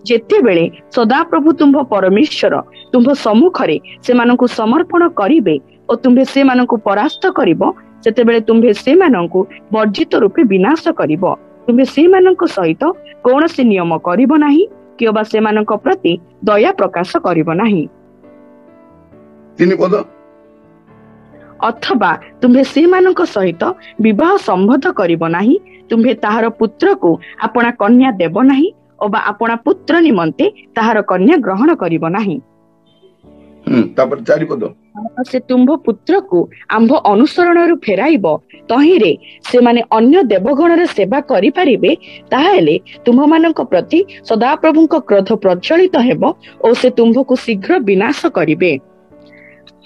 ଯେତେବେଳେ ସଦାପ୍ରଭୁ ତୁମ୍ଭ ପରମେଶ୍ୱର ତୁମ୍ଭ ସମ୍ମୁଖରେ ସେମାନଙ୍କୁ ସମର୍ପଣ କରିବେ ଓ ତୁମ୍ଭେ ସେମାନଙ୍କୁ ପରାସ୍ତ କରିବ, ସେତେବେଳେ ତୁମ୍ଭେ ସେମାନଙ୍କୁ ବର୍ଜିତ ରୂପେ ବିନାଶ କରିବ। ତୁମ୍ଭେ ସେମାନଙ୍କ ସହିତ କୌଣସି ନିୟମ କରିବ ନାହିଁ, କିମ୍ବା ସେମାନଙ୍କ ପ୍ରତି ଦୟା ପ୍ରକାଶ କରିବ ନାହିଁ। 3 ପଦ। ଅଥବା ତୁମ୍ଭେ ସେମାନଙ୍କ ସହିତ ବିବାହ ସମ୍ବନ୍ଧ କରିବ ନାହିଁ। ତୁମ୍ଭେ ତାହାର ପୁତ୍ରକୁ ଆପଣା କନ୍ୟା ଦେବ ନାହିଁ, ଅବା ଆପଣା ପୁତ୍ର ନିମନ୍ତେ ତାହାର କନ୍ୟା ଗ୍ରହଣ କରିବ ନାହିଁ। ତାପରେ 4 ପଦ। ସେ ତୁମ୍ଭ ପୁତ୍ରକୁ ଆମ୍ଭ ଅନୁସରଣରୁ ଫେରାଇବ, ତହିଁରେ ସେମାନେ ଅନ୍ୟ ଦେବଗଣର ସେବା କରିପାରିବେ। ତାହେଲେ ତୁମ୍ଭମାନଙ୍କ ପ୍ରତି ସଦାପ୍ରଭୁଙ୍କ କ୍ରୋଧ ପ୍ରଚଳିତ ହେବ ଓ ସେ ତୁମ୍ଭକୁ ଶୀଘ୍ର ବିନାଶ କରିବେ।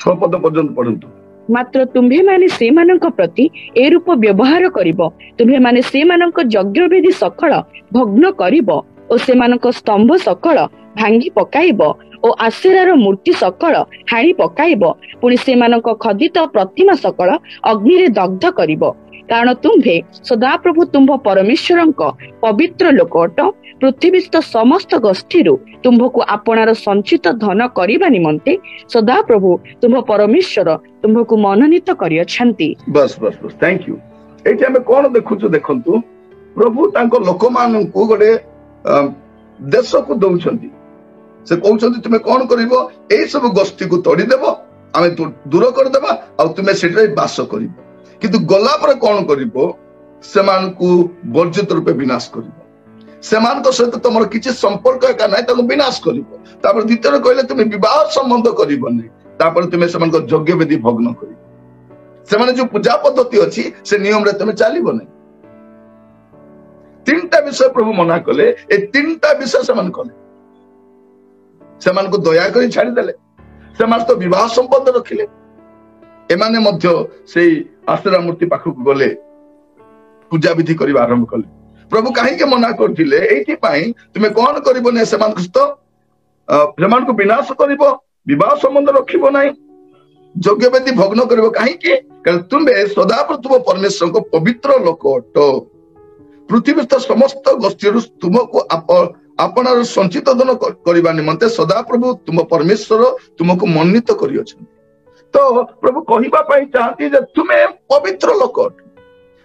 6 ପଦ ପର୍ଯ୍ୟନ୍ତ ପଢନ୍ତୁ। ମାତ୍ର ତୁମ୍ଭେମାନେ ସେମାନଙ୍କ ପ୍ରତି ଏ ରୂପ ବ୍ୟବହାର କରିବ, ତୁମ୍ଭେମାନେ ସେମାନଙ୍କ ଯଜ୍ଞବେଦୀ ସକଳ ଭଗ୍ନ କରିବ ଓ ସେମାନଙ୍କ ସ୍ତମ୍ଭ ସକଳ ଭାଙ୍ଗି ପକାଇବ ଓ ଆଶେରାର ମୂର୍ତ୍ତି ସକଳ ହାଣି ପକାଇବ। ପୁଣି ସେମାନଙ୍କ ଖଦିତ ପ୍ରତିମା ସକଳ ଅଗ୍ନିରେ ଦଗ୍ଧ କରିବ। କାରଣ ତୁମ୍ଭେ ସଦାପ୍ରଭୁ ତୁମ୍ଭ ପରମେଶ୍ୱରଙ୍କ ପବିତ୍ର ଲୋକ ଅଟ। ପୃଥିବୀସ୍ଥ ସମସ୍ତ ଗୋଷ୍ଠୀରୁ ତୁମ୍ଭକୁ ଆପଣାର ସଞ୍ଚିତ ଧନ କରିବା ନିମନ୍ତେ ସଦାପ୍ରଭୁ ତୁମ୍ଭ ପରମେଶ୍ୱର ତୁମ୍ଭକୁ ମନୋନୀତ କରିଅଛନ୍ତି। ବସ୍ ବସ୍ ବସ୍, ଥ୍ୟାଙ୍କ ୟୁ। ଏଇଠି ଆମେ କଣ ଦେଖୁଛୁ ଦେଖନ୍ତୁ, ପ୍ରଭୁ ତାଙ୍କ ଲୋକମାନଙ୍କୁ ଗୋଟେ ଦେଶକୁ ଦଉଛନ୍ତି। ସେ କହୁଛନ୍ତି ତୁମେ କଣ କରିବ? ଏଇ ସବୁ ଗୋଷ୍ଠୀକୁ ତୋଡ଼ିଦେବ, ଆମେ ଦୂର କରିଦେବା, ଆଉ ତୁମେ ସେଠାରେ ବାସ କରିବ। କିନ୍ତୁ ଗଲା ପରେ କଣ କରିବ? ସେମାନଙ୍କୁ ବର୍ଜିତ ରୂପେ ବିନାଶ କରିବ। ସେମାନଙ୍କ ସହିତ ତମର କିଛି ସମ୍ପର୍କ ଏକା ନାହିଁ, ତାଙ୍କୁ ବିନାଶ କରିବ। ତାପରେ ଦ୍ୱିତୀୟରେ କହିଲେ ତୁମେ ବିବାହ ସମ୍ବନ୍ଧ କରିବ ନାହିଁ। ତାପରେ ତୁମେ ସେମାନଙ୍କ ଯଜ୍ଞବେଦୀ ଭଗ୍ନ କରିବ। ସେମାନେ ଯୋଉ ପୂଜା ପଦ୍ଧତି ଅଛି ସେ ନିୟମରେ ତୁମେ ଚାଲିବ ନାହିଁ। 3ଟା ବିଷୟ ପ୍ରଭୁ ମନା କଲେ। ଏ 3ଟା ବିଷୟ ସେମାନେ କଲେ। ସେମାନଙ୍କୁ ଦୟାକରି ଛାଡ଼ିଦେଲେ, ସେମାନେ ତ ବିବାହ ସମ୍ବନ୍ଧ ରଖିଲେ। ଏମାନେ ମଧ୍ୟ ସେଇ ଆଶେରା ମୂର୍ତ୍ତି ପାଖକୁ ଗଲେ, ପୂଜାବିଧି କରିବା ଆରମ୍ଭ କଲେ। ପ୍ରଭୁ କାହିଁକି ମନା କରିଥିଲେ? ଏଇଥିପାଇଁ ତୁମେ କଣ କରିବ ନା, ସେମାନଙ୍କ ସହିତ ସେମାନଙ୍କୁ ବିନାଶ କରିବ, ବିବାହ ସମ୍ବନ୍ଧ ରଖିବ ନାହିଁ, ଯଜ୍ଞବେଦୀ ଭଗ୍ନ କରିବ। କାହିଁକି? କାରଣ ତୁମେ ସଦାପ୍ରଭୁ ପରମେଶ୍ୱରଙ୍କ ପବିତ୍ର ଲୋକ ଅଟ। ପୃଥିବୀସ୍ଥ ସମସ୍ତ ଗୋଷ୍ଠୀରୁ ତୁମକୁ ଆପଣାର ସଞ୍ଚିତ ଧନ କରିବା ନିମନ୍ତେ ସଦାପ୍ରଭୁ ତୁମ ପରମେଶ୍ୱର ତୁମକୁ ମନୋନୀତ କରିଅଛନ୍ତି। ତ ପ୍ରଭୁ କହିବା ପାଇଁ ଚାହାନ୍ତି ଯେ ତୁମେ ପବିତ୍ର ଲୋକ।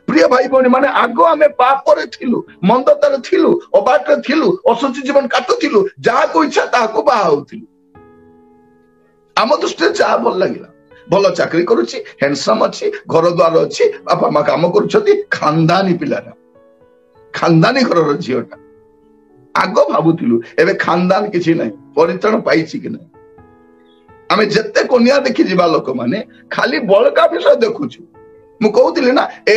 ପ୍ରିୟ ଭାଇ ଭଉଣୀ ମାନେ, ଆଗ ଆମେ ପାପରେ ଥିଲୁ, ମନ୍ଦତାରେ ଥିଲୁ, ଅବାଟରେ ଥିଲୁ, ଅଶୁଚି ଜୀବନ କାଟୁଥିଲୁ, ଯାହାକୁ ଇଚ୍ଛା ତାହାକୁ ବାହା ହଉଥିଲୁ। ଆମ ଦୃଷ୍ଟିରେ ଯାହା ଭଲ ଲାଗିଲା, ଭଲ ଚାକିରି କରୁଛି, ହ୍ୟାଣ୍ଡସମ୍ ଅଛି, ଘର ଦ୍ୱାର ଅଛି, ବାପା ମା କାମ କରୁଛନ୍ତି, ଖାନଦାନୀ ପିଲାଟା, ଖାନଦାନୀ ଘରର ଝିଅଟା ଆଗ ଭାବୁଥିଲୁ। ଏବେ ଖାନଦାନ କିଛି ନାହିଁ, ପରିତ୍ରାଣ ପାଇଛି କି ନାହିଁ। ଆମେ ଯେତେ କନ୍ୟା ଦେଖି ଯିବା ଲୋକମାନେ ଖାଲି ବଳକା ବିଷୟ ଦେଖୁଛୁ। ମୁଁ କହୁଥିଲି ନା, A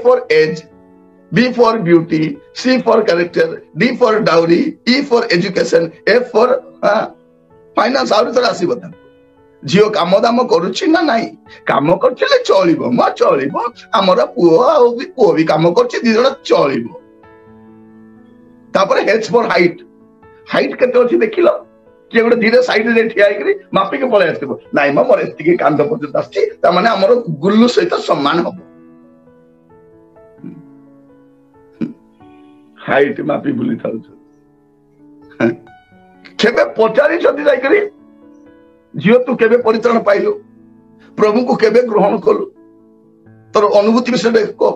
for age, B for beauty, C for character, D for dowry, E for education, F for finance। ଆହୁରି ଥରେ ଆସିବ ତାକୁ, ଝିଅ କାମ ଦାମ କରୁଛି ନା ନାଇଁ, କାମ କରିଥିଲେ ଚଳିବ, ମ ଚଳିବ। ଆମର ପୁଅ ବି କାମ କରୁଛି, ଦି ଜଣ ଚଳିବ। ତାପରେ H for height, ହାଇଟ୍ କେତେ ଅଛି ଦେଖିଲ? କିଏ ଗୋଟେ ଧୀରେ ସାଇଡରେ ଠିଆ ହେଇକରି ମାପିକି ପଳେଇ ଆସିବ, ନାଇଁ ମୋର ଏତିକି କାନ୍ଧ ପର୍ଯ୍ୟନ୍ତ ଆସିଛି, ତାମାନେ ଆମର ଗୁଲ୍ଲୁ ସହିତ ସମାନ ହବ। ହାଇଟ୍ ମାପି ବୁଲି ଥାଉଛନ୍ତି। କେବେ ପଚାରିଛନ୍ତି ଯାଇକରି, ଝିଅ ତୁ କେବେ ପରିତ୍ରାଣ ପାଇଲୁ, ପ୍ରଭୁଙ୍କୁ କେବେ ଗ୍ରହଣ କଲୁ, ତୋର ଅନୁଭୂତି ବିଷୟରେ କହ।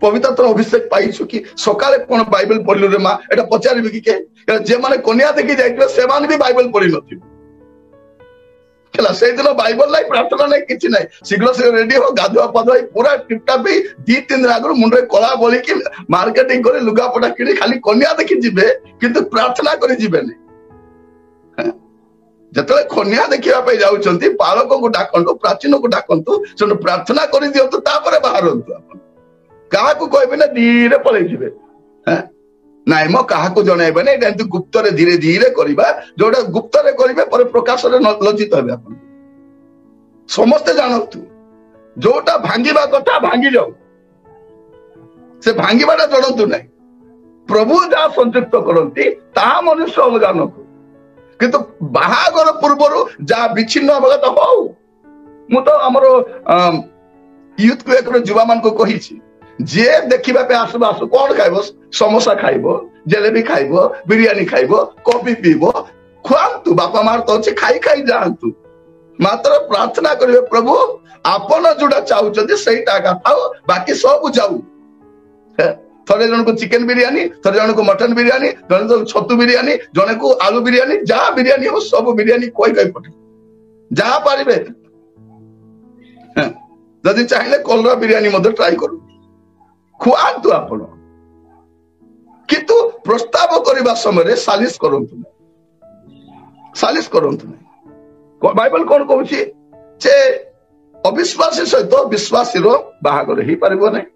ପବିତ୍ର ଅଭିଷେକ ପାଇଛୁ କି? ସକାଳେ କଣ ବାଇବେଲ ପଢିଲୁ ରେ ମା, ଏଟା ପଚାରିବି କି? ଯେମାନେ କନ୍ୟା ଦେଖି ଯାଇଥିବେ ସେମାନେ ବି ବାଇବେଲ ପଢି ନଥିବେ ହେଲା। ସେଇଦିନ ବାଇବେଲ ନାହିଁ, ପ୍ରାର୍ଥନା ନାହିଁ, କିଛି ନାହିଁ। ଶୀଘ୍ର ଶୀଘ୍ର ରେଡି ହବ, ଗାଧୁଆ ପାଧୁଆ ପୁରା ଟିପଟାପ ହେଇ 2-3 ଦିନ ଆଗରୁ ମୁଣ୍ଡରେ କଳା ବଳିକି ମାର୍କେଟିଂ କରି ଲୁଗାପଟା କିଣି ଖାଲି କନ୍ୟା ଦେଖି ଯିବେ, କିନ୍ତୁ ପ୍ରାର୍ଥନା କରି ଯିବେନି। ଯେତେବେଳେ କନ୍ୟା ଦେଖିବା ପାଇଁ ଯାଉଛନ୍ତି, ପାଳକଙ୍କୁ ଡାକନ୍ତୁ, ପ୍ରାଚୀନକୁ ଡାକନ୍ତୁ, ସେଠୁ ପ୍ରାର୍ଥନା କରିଦିଅନ୍ତୁ, ତାପରେ ବାହାରନ୍ତୁ। ଆପଣ କାହାକୁ କହିବେ ନା, ଧୀରେ ପଳେଇଯିବେ। ନାଇଁ ମ କାହାକୁ ଜଣେଇବେନି, ଏଇଟା ଏମିତି ଗୁପ୍ତରେ ଧୀରେ ଧୀରେ କରିବା। ଯୋଉଟା ଗୁପ୍ତରେ କରିବେ ପରେ ପ୍ରକାଶରେ ଲଜ୍ଜିତ ହେବେ ଆପଣ। ସମସ୍ତେ ଜାଣନ୍ତୁ, ଯୋଉଟା ଭାଙ୍ଗିବା କଥା ଭାଙ୍ଗି ଯାଉ, ସେ ଭାଙ୍ଗିବାଟା ଜଣନ୍ତୁ ନାହିଁ। ପ୍ରଭୁ ଯାହା ସଂଯୁକ୍ତ କରନ୍ତି ତାହା ମନୁଷ୍ୟ ଅଲଗା ନ କରୁ, କିନ୍ତୁ ବାହାଘର ପୂର୍ବରୁ ଯାହା ବିଚ୍ଛିନ୍ନ ହବା କଥା ହଉ। ମୁଁ ତ ଆମର ୟୁଥ କ୍ୱେକର ଯୁବା ମାନଙ୍କୁ କହିଛି, ଯିଏ ଦେଖିବା ପାଇଁ ଆସିବ ଆସୁ, କଣ ଖାଇବ? ସମୋସା ଖାଇବ, ଜେଲେବି ଖାଇବ, ବିରିୟାନୀ ଖାଇବ, କଫି ପିଇବ, ଖୁଆନ୍ତୁ। ବାପା ମା ତ ଅଛି, ଖାଇ ଖାଇ ଯାଆନ୍ତୁ। ମାତ୍ର ପ୍ରାର୍ଥନା କରିବେ, ପ୍ରଭୁ ଆପଣ ଯୋଉଟା ଚାହୁଁଛନ୍ତି ସେଇଟା ଏକା ଥାଉ, ବାକି ସବୁ ଯାଉ। ଥରେ ଜଣକୁ ଚିକେନ ବିରିୟାନୀ, ଥରେ ଜଣକୁ ମଟନ ବିରିୟାନୀ, ଜଣେ ଛତୁ ବିରିୟାନୀ, ଜଣକୁ ଆଳୁ ବିରିୟାନୀ, ଯାହା ବିରିୟାନୀ ହବ ସବୁ ବିରିୟାନୀ କହି ପଠେଇ, ଯାହା ପାରିବେ। ଯଦି ଚାହିଁଲେ କଲରା ବିରିୟାନୀ ମଧ୍ୟ ଟ୍ରାଏ କରୁ, ଖୁଆନ୍ତୁ ଆପଣ। କିନ୍ତୁ ପ୍ରସ୍ତାବ କରିବା ସମୟରେ ସାଲିସ କରନ୍ତୁ ନାହିଁ, ସାଲିସ କରନ୍ତୁ ନାହିଁ। ବାଇବେଲ କଣ କହୁଛି ଯେ ଅବିଶ୍ୱାସୀ ସହିତ ବିଶ୍ୱାସୀର ବାହାଘର ହେଇପାରିବ ନାହିଁ,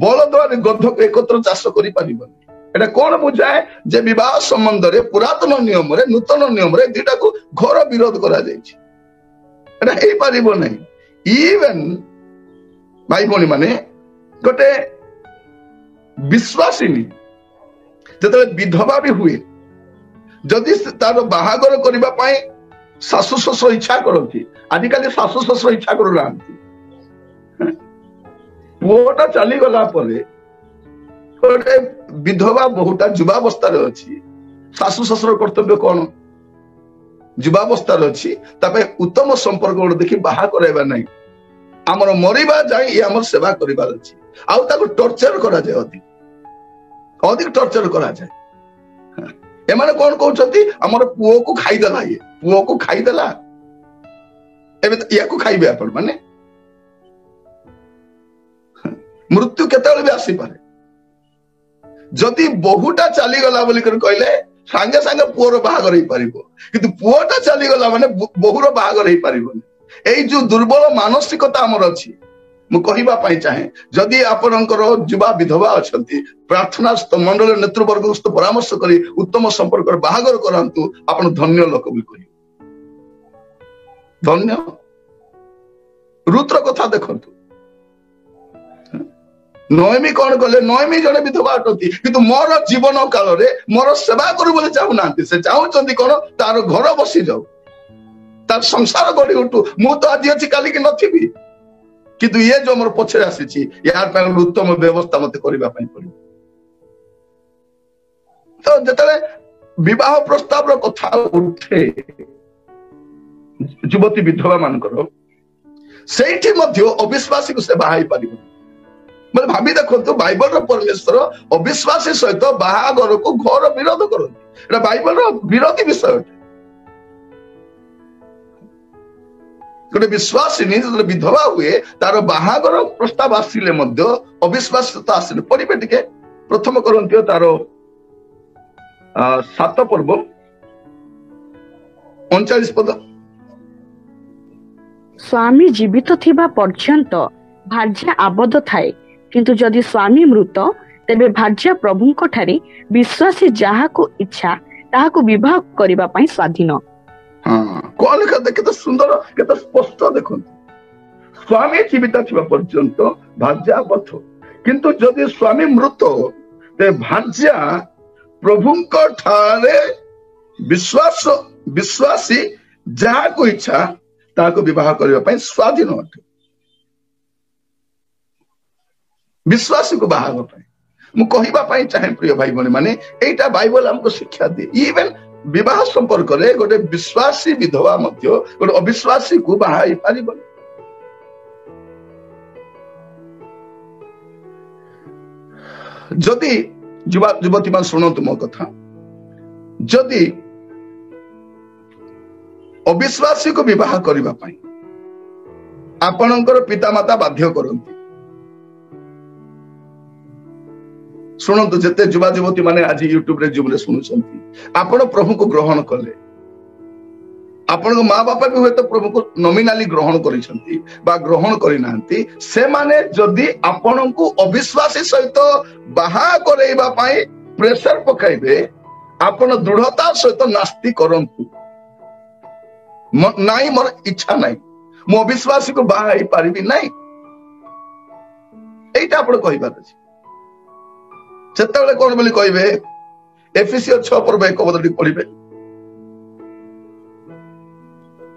ବଳଦରେ ଗଧକୁ ଏକତ୍ର ଚାଷ କରିପାରିବନି। ଏଟା କଣ ବୁଝାଏ? ଯେ ବିବାହ ସମ୍ବନ୍ଧରେ ପୁରାତନ ନିୟମରେ, ନୂତନ ନିୟମରେ ଦିଟାକୁ ଘୋର ବିରୋଧ କରାଯାଇଛି। ଏଟା ହେଇପାରିବ ନାହିଁ। ଇଭେନ ଭାଇ ଭଉଣୀ ମାନେ, ଗୋଟେ ବିଶ୍ୱାସିନୀ ଯେତେବେଳେ ବିଧବା ବି ହୁଏ, ଯଦି ତାର ବାହାଘର କରିବା ପାଇଁ ଶାଶୁ ଶ୍ୱଶୁର ଇଚ୍ଛା କରନ୍ତି, ଆଜିକାଲି ଶାଶୁ ଶ୍ୱଶୁର ଇଚ୍ଛା କରୁନାହାନ୍ତି। ପୁଅଟା ଚାଲିଗଲା ପରେ ଗୋଟେ ବିଧବା ବହୁଟା ଯୁବାବସ୍ଥାରେ ଅଛି, ଶାଶୁ ଶ୍ୱଶୁର କର୍ତ୍ତବ୍ୟ କଣ? ଯୁବାବସ୍ଥାରେ ଅଛି, ତା ପାଇଁ ଉତ୍ତମ ସମ୍ପର୍କ ଗୋଟେ ଦେଖି ବାହା କରାଇବା ନାହିଁ। ଆମର ମରିବା ଯାଏ ଇଏ ଆମର ସେବା କରିବାର ଅଛି। ଆଉ ତାକୁ ଟର୍ଚର କରାଯାଏ, ଅଧିକ ଟର୍ଚର କରାଯାଏ। ଏମାନେ କଣ କହୁଛନ୍ତି? ଆମର ପୁଅକୁ ଖାଇଦେଲା, ଇଏ ପୁଅକୁ ଖାଇଦେଲା, ଏବେ ୟାକୁ ଖାଇବେ ଆପଣ ମାନେ। ମୃତ୍ୟୁ କେତେବେଳେ ବି ଆସିପାରେ। ଯଦି ବୋହୂଟା ଚାଲିଗଲା ବୋଲି କହିଲେ ସାଙ୍ଗେ ସାଙ୍ଗେ ପୁଅର ବାହାଘର ହେଇପାରିବ, କିନ୍ତୁ ପୁଅଟା ଚାଲିଗଲା ମାନେ ବୋହୂର ବାହାଘର ହେଇପାରିବନି। ଏଇ ଯୋଉ ଦୁର୍ବଳ ମାନସିକତା ଆମର ଅଛି, ମୁଁ କହିବା ପାଇଁ ଚାହେଁ, ଯଦି ଆପଣଙ୍କର ଯୁବା ବିଧବା ଅଛନ୍ତି, ପ୍ରାର୍ଥନା ମଣ୍ଡଳୀର ନେତୃବର୍ଗ ପରାମର୍ଶ କରି ଉତ୍ତମ ସମ୍ପର୍କରେ ବାହାଘର କରାନ୍ତୁ। ଆପଣ ଧନ୍ୟ ଲୋକ ବି କହିବେ, ଧନ୍ୟ। ରୁତ୍ର କଥା ଦେଖନ୍ତୁ, ନୟମୀ କଣ କଲେ? ନୟମୀ ଜଣେ ବିଧବା ଅଟନ୍ତି, କିନ୍ତୁ ମୋର ଜୀବନ କାଳରେ ମୋର ସେବା କରୁ ବୋଲି ଚାହୁଁନାହାନ୍ତି। ସେ ଚାହୁଁଛନ୍ତି କଣ? ତାର ଘର ବସି ଯାଉ, ତାର ସଂସାର ଗଢି ଉଠୁ। ମୁଁ ତ ଆଜି ଅଛି କାଲିକି ନଥିବି, କିନ୍ତୁ ଇଏ ଯୋଉ ମୋର ପଛରେ ଆସିଛି, ୟାର ପାଇଁ ଉତ୍ତମ ବ୍ୟବସ୍ଥା ମତେ କରିବା ପାଇଁ ପଡିବ। तो जेतले विवाह प्रस्ताव कथा उठे युवती विधवा मानकर सेठी मध्य अविश्वासी को से बाहाई पारिबो मतलब भाभी देखो बाइबल परमेश्वर अविश्वासी सहित बाहागर को घर विरोध करते बाइबल विरोधी विषय गोटे विश्वासिनी जो विधवा हुए तार बाहागर प्रस्ताव आसिले अविश्वास आसिले पढ़े टिके प्रथम करंती तार 7 पर्व 39 पद स्वामी जीवित थिबा पर्यंत भार्या आबद्ध थाए किंतु जदि स्वामी मृत तेबे भार्या प्रभुंक ठारे विश्वासी जाहाको इच्छा ताहाको विवाह करिबा पई स्वाधीन। हाँ कौन लिखा केते सुंदर केते स्पष्ट देखो स्वामी जीवित थिबा पर्यंत भार्या आबद्ध किंतु जदि स्वामी मृत ते भार्या प्रभुंक ठारे विश्वासी जाहाको इच्छा ताहाको विवाह करिबा पई स्वाधीन अटे विश्वासी को बाहाग मु कहबा पई चाहे प्रिय भाई बहन माने एटा बाइबल हमको शिक्षा दे इवन विवाह संपर्क रे गोटे विश्वासी विधवा मध्य गोटे अविश्वासी को बाहाई पारिबो जदि युवती मान सुनतु मो कथा जदि अविश्वासी को विवाह करबा पई आपणकर पितामाता बाध्य करंती शुणु जिते युवा युवती माने आज यूट्यूब रे जुमरे सुनुछंती आपण प्रभु को ग्रहण कले आपण माँ बापा भी हुए तो प्रभु को नॉमिनाली ग्रहण करिसंती बा ग्रहण करि नांती से माने जदि आपण को अविश्वासी सहित बाहा करैबा पई प्रेशर पकाइबे आपण दृढ़ता सहित नास्ति करंतु नाई मोर इच्छा नाई मो अविश्वासी को बाहा ही पारिबी नाई एटा आपण कहिबार अछि सेतेबेले कोन बोली कहबे एफिसियो 6 पर्व 1 पदटी पढिबे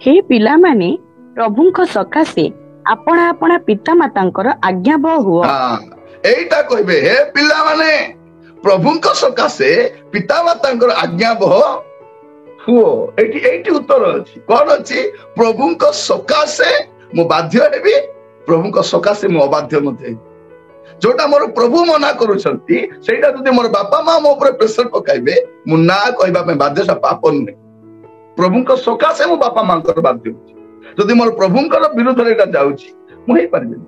हे पिला माने प्रभुंक सकाशे आपणा आपणा पिता मातांकर आज्ञाबह हुआ एटा कहबे हे पिला माने प्रभुंक सकाशे पिता मातांकर आज्ञाबह हुओ एटी उत्तर अछि कोन अछि प्रभुंक सकाशे मो बाध्य हेबी प्रभुंक सकाशे मो अबाध्य मध्ये जोटा मोर प्रभु मना करूछंती सेटा जदि मोर बापा मां मो ऊपर प्रेशर पकाइबे मु ना कहबा पे बाध्य सा पाप नै प्रभुंक सकाशे मो बापा मां कर बाध्य होछि जदि मोर प्रभुंकर विरुद्ध रे एटा जाउछि मु हे पारबे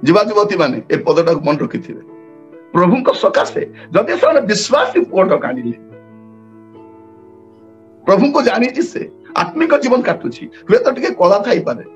जीवा युवती माने ए पदटा मन रखिथिबे प्रभुंक सकाशे जदि से विश्वासी पुओट काढिले प्रभु को जानी से आत्मिक जीवन काटुछि हुए तो टिके कला थाई पारे